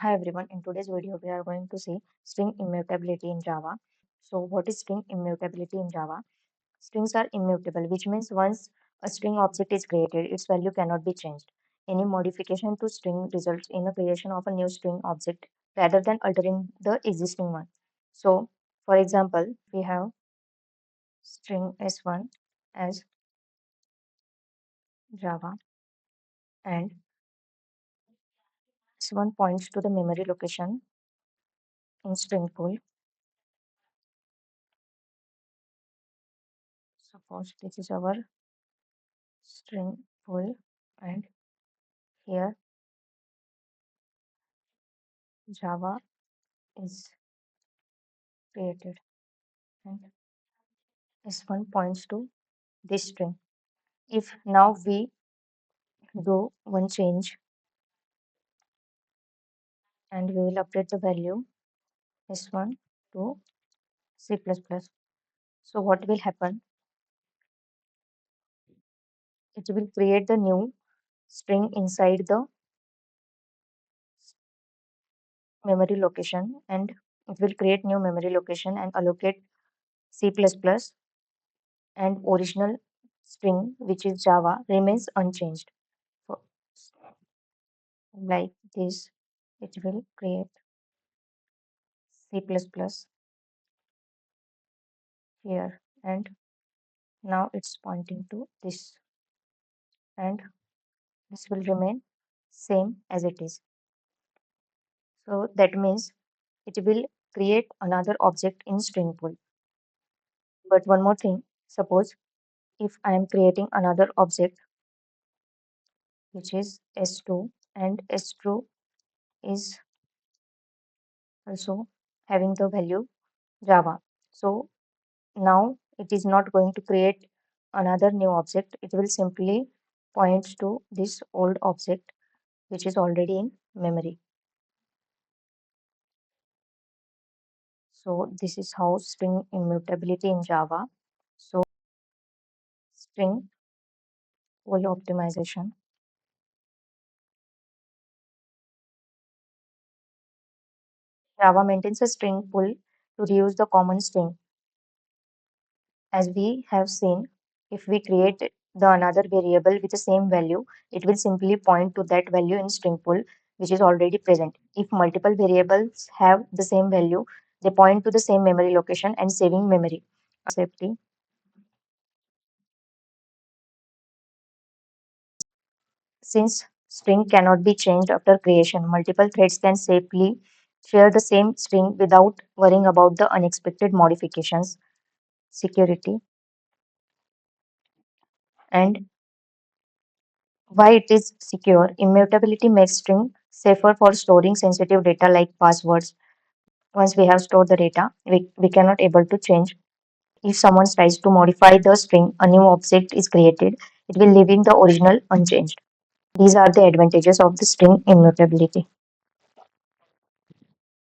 Hi everyone, in today's video we are going to see string immutability in Java. So what is string immutability in Java? Strings are immutable, which means once a string object is created, its value cannot be changed. Any modification to string results in the creation of a new string object rather than altering the existing one. So for example, we have string s1 as Java and s1 points to the memory location in string pool. Suppose this is our string pool and here Java is created and S1 points to this string. If now we do one change and we will update the value S1 to C++. So what will happen? It will create the new string inside the memory location and it will create new memory location and allocate C++ and original string which is Java remains unchanged. So, like this, it will create C++ here and now it's pointing to this and this will remain same as it is. So that means it will create another object in string pool. But one more thing, suppose if I am creating another object which is s2 and s2 is also having the value Java. So now it is not going to create another new object. It will simply point to this old object which is already in memory. So this is how string immutability in Java. So string pool optimization. Java maintains a string pool to reuse the common string. As we have seen, if we create the another variable with the same value, it will simply point to that value in string pool which is already present. If multiple variables have the same value, they point to the same memory location and saving memory. Safety. Since string cannot be changed after creation, multiple threads can safely share the same string without worrying about the unexpected modifications. Security. And why it is secure, immutability makes string safer for storing sensitive data like passwords. Once we have stored the data, we cannot able to change. If someone tries to modify the string, a new object is created. It will leaving the original unchanged. These are the advantages of the string immutability.